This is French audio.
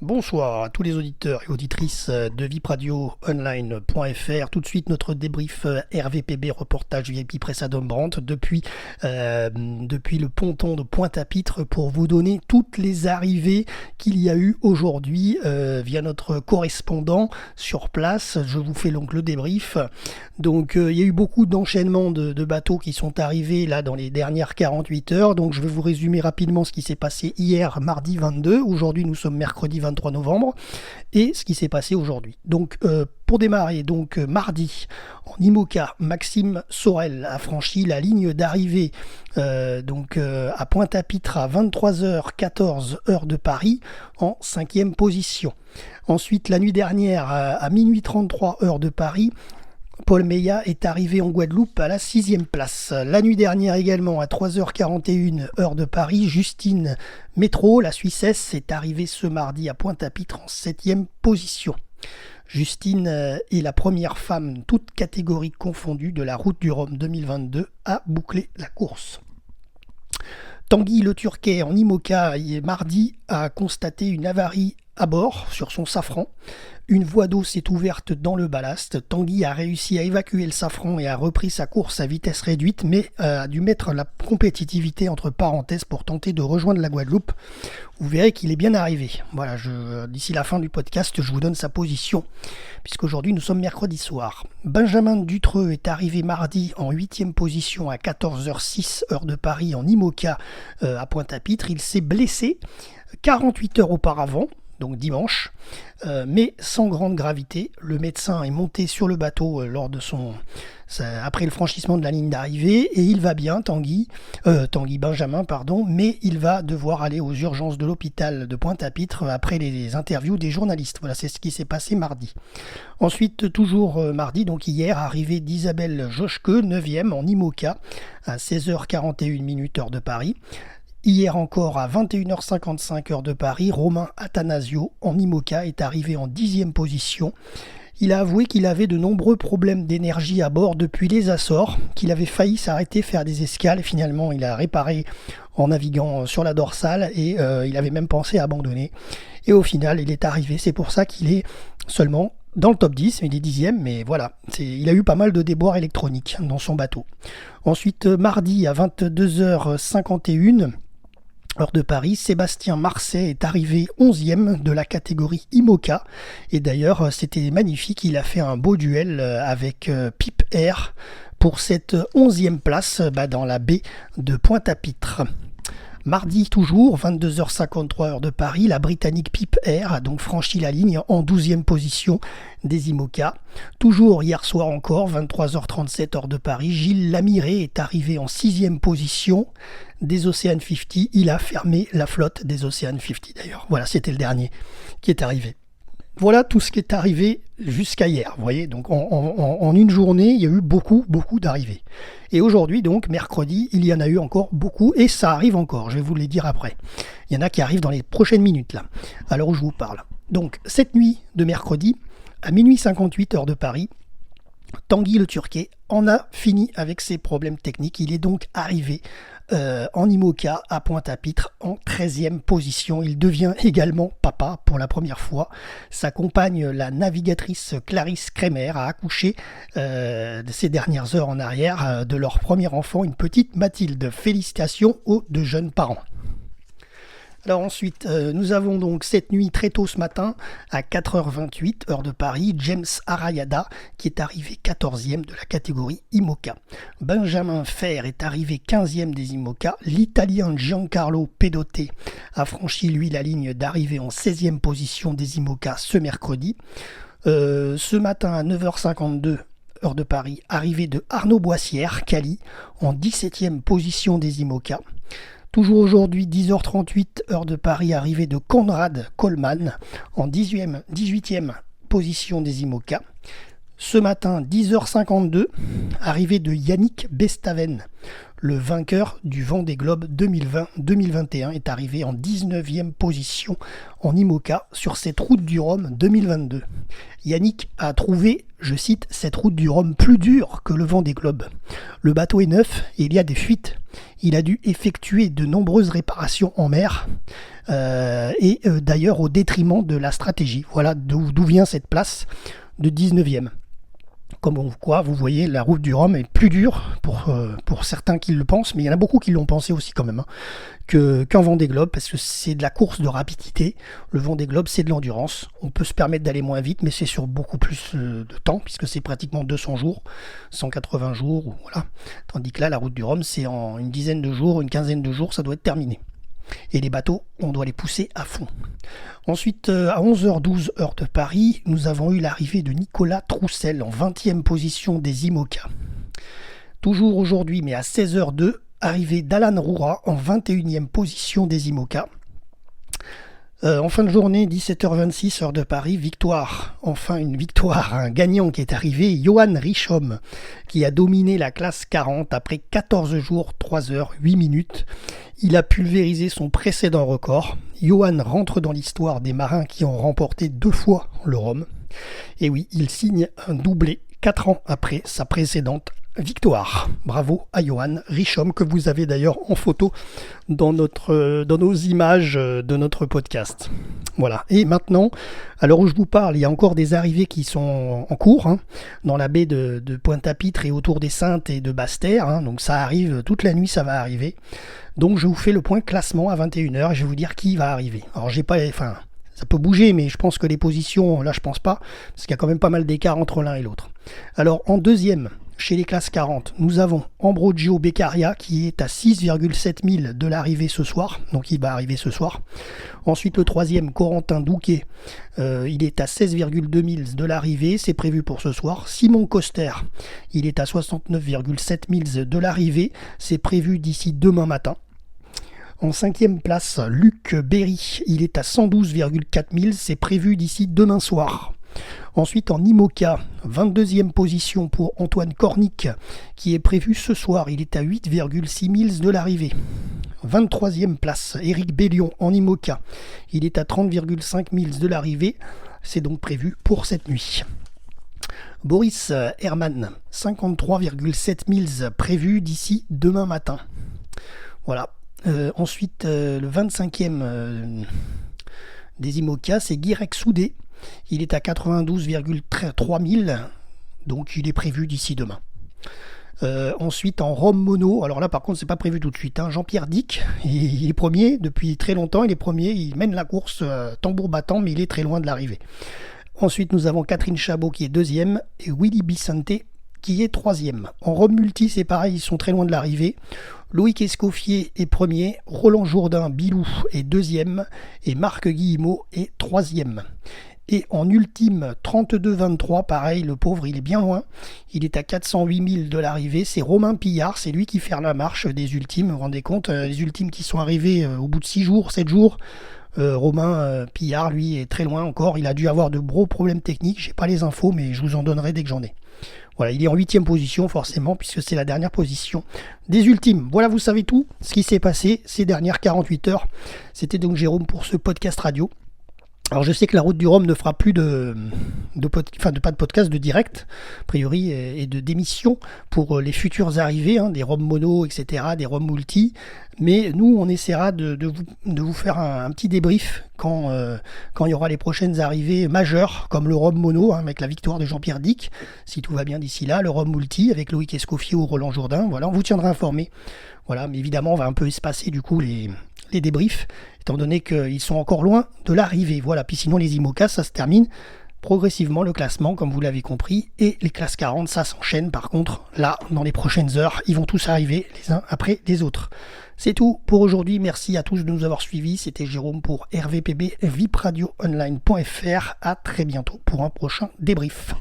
Bonsoir à tous les auditeurs et auditrices de vipradioonline.fr. Tout de suite notre débrief RVPB reportage VIP Pressadom Brandt depuis le ponton de Pointe-à-Pitre pour vous donner toutes les arrivées qu'il y a eu aujourd'hui via notre correspondant sur place. Je vous fais donc le débrief. Donc il y a eu beaucoup d'enchaînements de bateaux qui sont arrivés là dans les dernières 48 heures. Donc je vais vous résumer rapidement ce qui s'est passé hier mardi 22. Aujourd'hui nous sommes mercredi 23 novembre et ce qui s'est passé aujourd'hui. Donc pour démarrer, donc mardi en IMOCA, Maxime Sorel a franchi la ligne d'arrivée à Pointe-à-Pitre à 23h14 heure de Paris en 5e position. Ensuite la nuit dernière à minuit 33 heure de Paris, Paul Meillat est arrivé en Guadeloupe à la 6e place. La nuit dernière également à 3h41 heure de Paris, Justine Métro, la Suissesse, est arrivée ce mardi à Pointe-à-Pitre en 7e position. Justine est la première femme, toutes catégories confondues, de la Route du Rhum 2022 à boucler la course. Tanguy Le Turquet en IMOCA mardi a constaté une avarie à bord sur son safran. Une voie d'eau s'est ouverte dans le ballast. Tanguy a réussi à évacuer le safran et a repris sa course à vitesse réduite, mais a dû mettre la compétitivité entre parenthèses pour tenter de rejoindre la Guadeloupe. Vous verrez qu'il est bien arrivé. Voilà, d'ici la fin du podcast, je vous donne sa position, puisqu'aujourd'hui nous sommes mercredi soir. Benjamin Dutreux est arrivé mardi en 8e position à 14h06 heure de Paris en IMOCA à Pointe-à-Pitre. Il s'est blessé 48 heures auparavant, donc dimanche, mais sans grande gravité. Le médecin est monté sur le bateau après le franchissement de la ligne d'arrivée et il va bien, Tanguy Benjamin, mais il va devoir aller aux urgences de l'hôpital de Pointe-à-Pitre après les interviews des journalistes. Voilà, c'est ce qui s'est passé mardi. Ensuite, toujours mardi, donc hier, arrivée d'Isabelle Joschke, 9e en IMOCA à 16h41 heure de Paris. Hier encore, à 21h55 heure de Paris, Romain Attanasio en IMOCA est arrivé en 10e position. Il a avoué qu'il avait de nombreux problèmes d'énergie à bord depuis les Açores, qu'il avait failli s'arrêter faire des escales. Finalement, il a réparé en naviguant sur la dorsale et il avait même pensé à abandonner. Et au final, il est arrivé. C'est pour ça qu'il est seulement dans le top 10, il est 10e, mais voilà, il a eu pas mal de déboires électroniques dans son bateau. Ensuite, mardi à 22h51, heure de Paris, Sébastien Marcet est arrivé 11e de la catégorie IMOCA. Et d'ailleurs, c'était magnifique, il a fait un beau duel avec Pip Air pour cette 11e place dans la baie de Pointe-à-Pitre. Mardi toujours, 22h53 heure de Paris, la Britannique Pip Air a donc franchi la ligne en 12e position des IMOCA. Toujours hier soir encore, 23h37 heure de Paris, Gilles Lamiré est arrivé en 6e position des Ocean 50. Il a fermé la flotte des Ocean 50 d'ailleurs. Voilà, c'était le dernier qui est arrivé. Voilà tout ce qui est arrivé jusqu'à hier. Vous voyez, donc en une journée, il y a eu beaucoup d'arrivées. Et aujourd'hui, donc mercredi, il y en a eu encore beaucoup et ça arrive encore. Je vais vous les dire après. Il y en a qui arrivent dans les prochaines minutes là, à l'heure où je vous parle. Donc cette nuit de mercredi, à minuit 58 heure de Paris, Tanguy Le Turquet en a fini avec ses problèmes techniques. Il est donc arrivé en IMOCA à Pointe-à-Pitre en 13e position. Il devient également papa pour la première fois. Sa compagne, la navigatrice Clarisse Kremer, a accouché ces dernières heures en arrière de leur premier enfant, une petite Mathilde. Félicitations aux deux jeunes parents. Alors ensuite, nous avons donc cette nuit très tôt ce matin, à 4h28, heure de Paris, James Arayada qui est arrivé 14e de la catégorie IMOCA. Benjamin Fer est arrivé 15e des IMOCA. L'Italien Giancarlo Pedotte a franchi lui la ligne d'arrivée en 16e position des IMOCA ce mercredi. Ce matin à 9h52, heure de Paris, arrivée de Arnaud Boissière, Cali, en 17e position des IMOCA. Toujours aujourd'hui, 10h38, heure de Paris, arrivée de Conrad Coleman en 18e position des IMOCA. Ce matin, 10h52, arrivée de Yannick Bestaven. Le vainqueur du Vendée Globe 2020-2021 est arrivé en 19e position en IMOCA sur cette route du Rhum 2022. Yannick a trouvé, je cite, cette route du Rhum plus dure que le Vendée Globe. Le bateau est neuf et il y a des fuites. Il a dû effectuer de nombreuses réparations en mer. d'ailleurs au détriment de la stratégie. Voilà d'où vient cette place de 19e. Comme vous voyez, la route du Rhum est plus dure pour certains qui le pensent, mais il y en a beaucoup qui l'ont pensé aussi quand même, qu'un Vendée Globe, parce que c'est de la course de rapidité. Le Vendée Globe, c'est de l'endurance. On peut se permettre d'aller moins vite, mais c'est sur beaucoup plus de temps, puisque c'est pratiquement 200 jours, 180 jours, voilà. Tandis que là, la route du Rhum, c'est en une dizaine de jours, une quinzaine de jours, ça doit être terminé. Et les bateaux, on doit les pousser à fond. Ensuite, à 11h12 heure de Paris, nous avons eu l'arrivée de Nicolas Troussel en 20e position des IMOCA. Toujours aujourd'hui, mais à 16h02, arrivée d'Alan Roura en 21e position des IMOCA. En fin de journée, 17h26 heure de Paris, victoire. Enfin une victoire, un gagnant qui est arrivé, Johan Richomme, qui a dominé la classe 40 après 14 jours, 3 heures, 8 minutes. Il a pulvérisé son précédent record. Johan rentre dans l'histoire des marins qui ont remporté 2 fois le Rhum. Et oui, il signe un doublé 4 ans après sa précédente victoire. Bravo à Johan Richomme, que vous avez d'ailleurs en photo dans nos images de notre podcast. Voilà. Et maintenant, à l'heure où je vous parle, il y a encore des arrivées qui sont en cours, dans la baie de Pointe-à-Pitre et autour des Saintes et de Basse-Terre. Donc ça arrive, toute la nuit ça va arriver. Donc je vous fais le point classement à 21h et je vais vous dire qui va arriver. Alors ça peut bouger, mais je pense que les positions, là je pense pas, parce qu'il y a quand même pas mal d'écart entre l'un et l'autre. Alors en deuxième, chez les classes 40, nous avons Ambrogio Beccaria qui est à 6,7 000 de l'arrivée ce soir, donc il va arriver ce soir. Ensuite le troisième, Corentin Douquet, il est à 16,2 000 de l'arrivée, c'est prévu pour ce soir. Simon Coster, il est à 69,7 000 de l'arrivée, c'est prévu d'ici demain matin. En 5e place, Luc Berry, il est à 112,4 000, c'est prévu d'ici demain soir. Ensuite en IMOCA, 22e position pour Antoine Cornic, qui est prévu ce soir, il est à 8,6 000 de l'arrivée. 23e place, Éric Bellion en IMOCA, il est à 30,5 000 de l'arrivée, c'est donc prévu pour cette nuit. Boris Herman, 53,7 000 prévu d'ici demain matin. Voilà. Ensuite, le 25e des IMOCA, c'est Guirec Soudé. Il est à 92,3 000, donc il est prévu d'ici demain. Ensuite, en Rhum Mono, alors là par contre c'est pas prévu tout de suite, Jean-Pierre Dick, il est premier depuis très longtemps, il mène la course tambour battant, mais il est très loin de l'arrivée. Ensuite nous avons Catherine Chabot qui est deuxième et Willy Bicente qui est troisième. En Rhum Multi c'est pareil, ils sont très loin de l'arrivée. Loïc Escoffier est premier, Roland Jourdain Bilou est deuxième et Marc Guillemot est troisième. Et en ultime 32-23, pareil, le pauvre il est bien loin, il est à 408 000 de l'arrivée, c'est Romain Pillard, c'est lui qui fait la marche des ultimes, vous vous rendez compte, les ultimes qui sont arrivés au bout de 6 jours, 7 jours, Romain Pillard lui est très loin encore, il a dû avoir de gros problèmes techniques, j'ai pas les infos mais je vous en donnerai dès que j'en ai. Voilà, il est en 8e position forcément puisque c'est la dernière position des ultimes. Voilà, vous savez tout ce qui s'est passé ces dernières 48 heures. C'était donc Jérôme pour ce podcast radio. Alors je sais que la route du Rhum ne fera plus pas de podcast de direct, a priori, et d'émissions pour les futures arrivées, des Rhum mono, etc., des Rhum multi. Mais nous, on essaiera de vous faire un petit débrief quand il y aura les prochaines arrivées majeures, comme le Rhum mono, avec la victoire de Jean-Pierre Dick, si tout va bien d'ici là, le Rhum multi avec Loïc Escoffier ou Roland Jourdain. Voilà, on vous tiendra informé. Voilà, mais évidemment, on va un peu espacer du coup les débriefs, étant donné qu'ils sont encore loin de l'arrivée. Voilà, puis sinon les IMOCA, ça se termine progressivement le classement, comme vous l'avez compris, et les classes 40, ça s'enchaîne par contre, là, dans les prochaines heures, ils vont tous arriver les uns après les autres. C'est tout pour aujourd'hui, merci à tous de nous avoir suivis, c'était Jérôme pour RVPB, vipradioonline.fr, à très bientôt pour un prochain débrief.